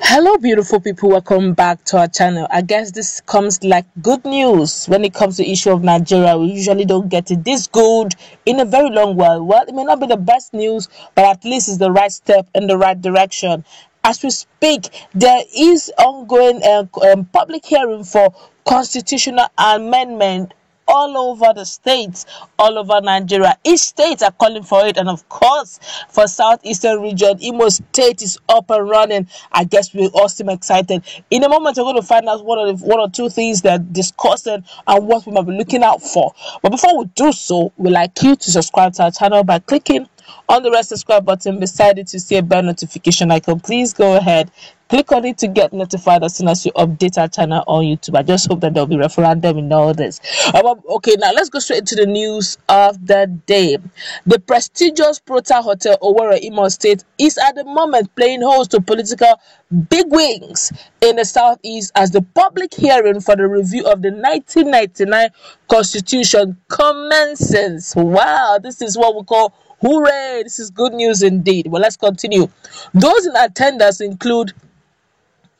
Hello, beautiful people. Welcome back to our channel. I guess this comes like good news when it comes to issue of Nigeria. We usually don't get it this good in a very long while. Well, it may not be the best news, but at least it's the right step in the right direction. As we speak, there is ongoing public hearing for constitutional amendment all over the states, all over Nigeria. Each state are calling for it, and of course, for southeastern region, Imo State is up and running. I guess we all seem excited. In a moment, we're going to find out one or two things they're discussing and what we might be looking out for. But before we do so, we'd like you to subscribe to our channel by clicking on the red subscribe button beside it to see a bell notification icon. Please go ahead, click on it to get notified as soon as you update our channel on YouTube. I just hope that there'll be referendum in all this. Okay, now let's go straight into the news of the day. The prestigious Prota Hotel, Owerri, Imo State, is at the moment playing host to political bigwigs in the southeast as the public hearing for the review of the 1999 Constitution commences. Wow, this is what we call hooray! This is good news indeed. Well, let's continue. Those in attendance include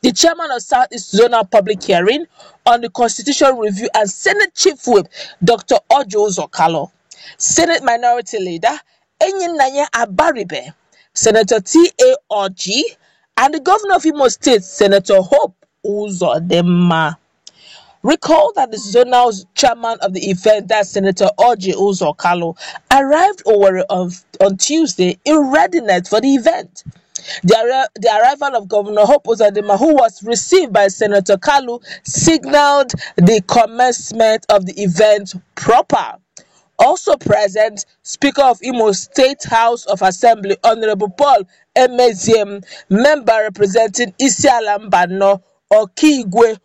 the chairman of Southeast Zonal Public Hearing on the Constitutional Review and Senate Chief Whip, Dr. Ojo Zokalo, Senate Minority Leader Enyinnaya Abaribe, Senator T.A. Orji, and the Governor of Imo State, Senator Hope Uzodinma. Recall that the zonal chairman of the event, that Senator Orji Uzokalo, arrived on Tuesday in readiness for the event. The arrival of Governor Hope Uzodinma, who was received by Senator Kalu, signaled the commencement of the event proper. Also present, Speaker of Imo State House of Assembly, Honorable Paul Emeziem, member representing Isiala Mbano, Okigwe,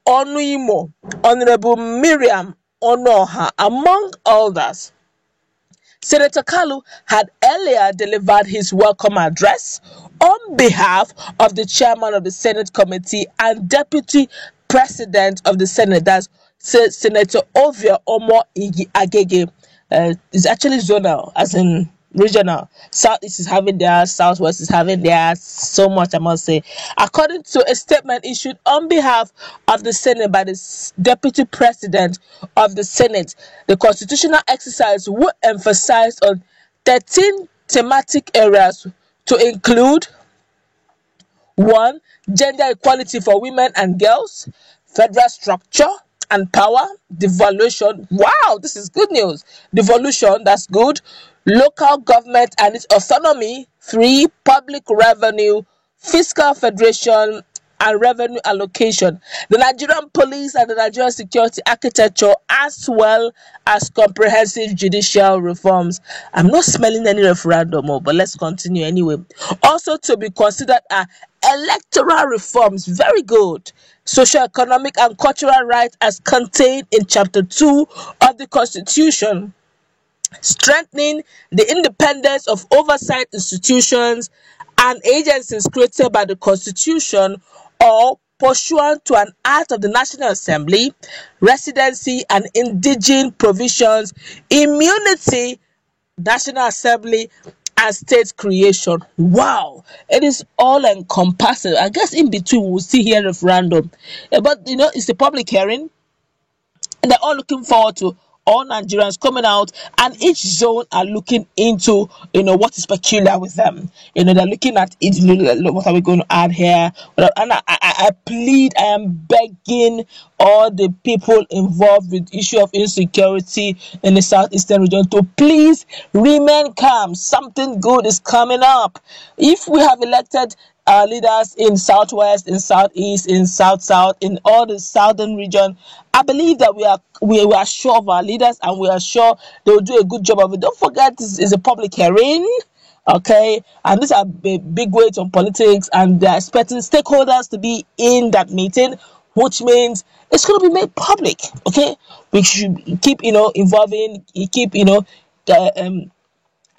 Onu-Imo, Honorable Miriam Onoha, among others. Senator Kalu had earlier delivered his welcome address on behalf of the chairman of the Senate Committee and Deputy President of the Senate, that's Senator Ovia Omo Agege. It's actually zonal, as in regional. Southeast is having theirs, Southwest is having theirs. So much, I must say. According to a statement issued on behalf of the Senate by the Deputy President of the Senate, the constitutional exercise will emphasize on 13 thematic areas to include 1. Gender equality for women and girls, federal structure and power, devolution. Wow, this is good news. Devolution, that's good. Local government and its autonomy. 3. Public revenue, fiscal federation, and revenue allocation. The Nigerian police and the Nigerian security architecture, as well as comprehensive judicial reforms. I'm not smelling any referendum, but let's continue anyway. Also to be considered are electoral reforms. Very good. Social, economic, and cultural rights as contained in Chapter 2 of the Constitution. Strengthening the independence of oversight institutions and agencies created by the Constitution or pursuant to an act of the National Assembly, residency and indigent provisions, immunity, National Assembly, and state creation. Wow, it is all encompassing. I guess in between we'll see here referendum, but it's a public hearing, and they're all looking forward to all Nigerians coming out, and each zone are looking into what is peculiar with them. They're looking at it. What are we going to add here? And I plead, I am begging all the people involved with issue of insecurity in the southeastern region to please remain calm. Something good is coming up. If we have elected our leaders in southwest, in southeast, in south, in all the southern region, I believe that we are sure of our leaders, and we are sure they will do a good job of it. Don't forget, this is a public hearing, okay, and these are big weights on politics, and they're expecting stakeholders to be in that meeting, which means it's going to be made public. Okay, we should keep involving, keep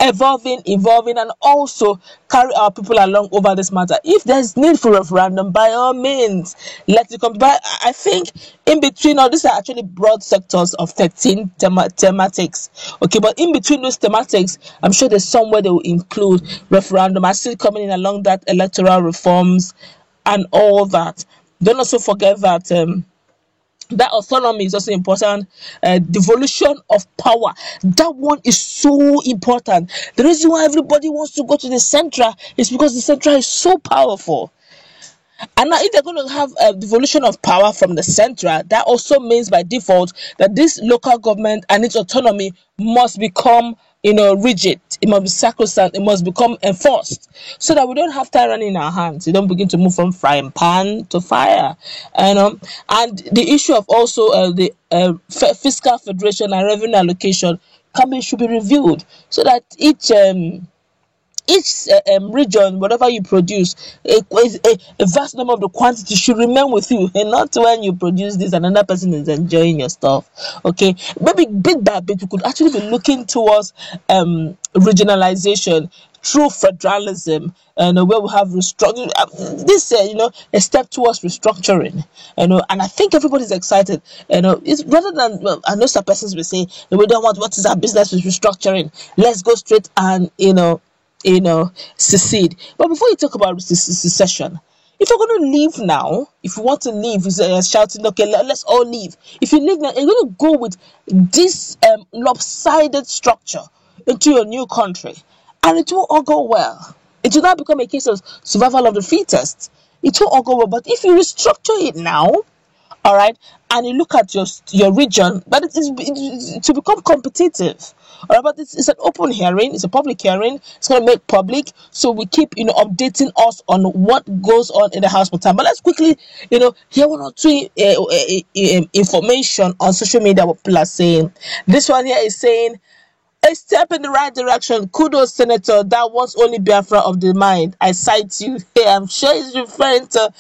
evolving, and also carry our people along over this matter. If there's need for referendum, by all means, let it come. But I think in between all these are actually broad sectors of 13 thematics. Okay, but in between those thematics, I'm sure there's somewhere they will include referendum. I see it coming in along that electoral reforms, and all that. Don't also forget that that autonomy is also important. Devolution of power, that one is so important. The reason why everybody wants to go to the central is because the central is so powerful. And now, if they're going to have a devolution of power from the central, that also means by default that this local government and its autonomy must become, rigid. It must be sacrosanct. It must become enforced, so that we don't have tyranny in our hands. We don't begin to move from frying pan to fire. And the issue of also the fiscal federation and revenue allocation should be reviewed, so that each region, whatever you produce, a vast number of the quantity should remain with you, and not when you produce this and another person is enjoying your stuff. Okay, maybe bit by bit we could actually be looking towards regionalization through federalism, and where we have restructuring this a step towards restructuring, and I think everybody's excited. It's rather than, well, I know some persons will say we don't want, what is our business with restructuring, let's go straight and secede. But before you talk about secession, if you're going to leave now, if you want to leave, you're shouting, okay, let's all leave. If you leave now, you're going to go with this lopsided structure into your new country, and it won't all go well. It will not become a case of survival of the fittest. It won't all go well. But if you restructure it now, all right, and you look at your region, but it is to become competitive. All right, but it's an open hearing, it's a public hearing, it's going to make public, so we keep updating us on what goes on in the house per time. But let's quickly hear one or two information on social media what people are saying. This one here is saying, a step in the right direction. Kudos, Senator. That was only Biafra of the mind. I cite you here. I'm sure he's referring to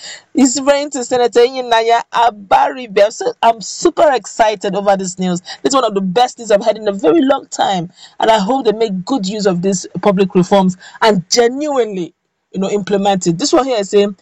Senator Inyinanya Abari. So I'm super excited over this news. This is one of the best news I've had in a very long time. And I hope they make good use of these public reforms and genuinely, implement it. This one here is saying,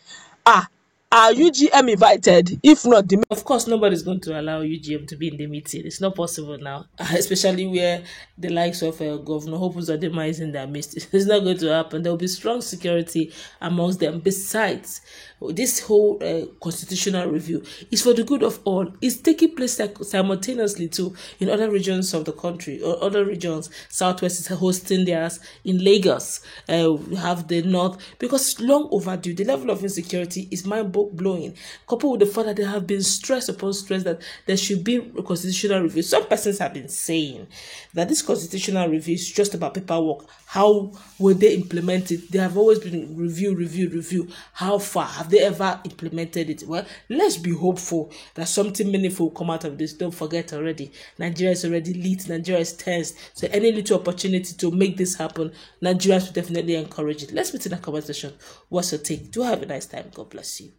are UGM invited? If not, of course, nobody's going to allow UGM to be in the meeting. It's not possible now, especially where the likes of Governor Hope Uzodinma is in their midst. It's not going to happen. There will be strong security amongst them. Besides, this whole constitutional review is for the good of all. It's taking place simultaneously too in other regions of the country, or other regions. Southwest is hosting theirs in Lagos. We have the North, because it's long overdue. The level of insecurity is mind-blowing. Coupled with the fact that there have been stress upon stress that there should be a constitutional review. Some persons have been saying that this constitutional review is just about paperwork. How will they implement it? They have always been review. How far have they ever implemented it? Well, let's be hopeful that something meaningful will come out of this. Don't forget already, Nigeria is already lit. Nigeria is tense. So any little opportunity to make this happen, Nigerians will definitely encourage it. Let's meet in the comment section. What's your take? Do have a nice time. God bless you.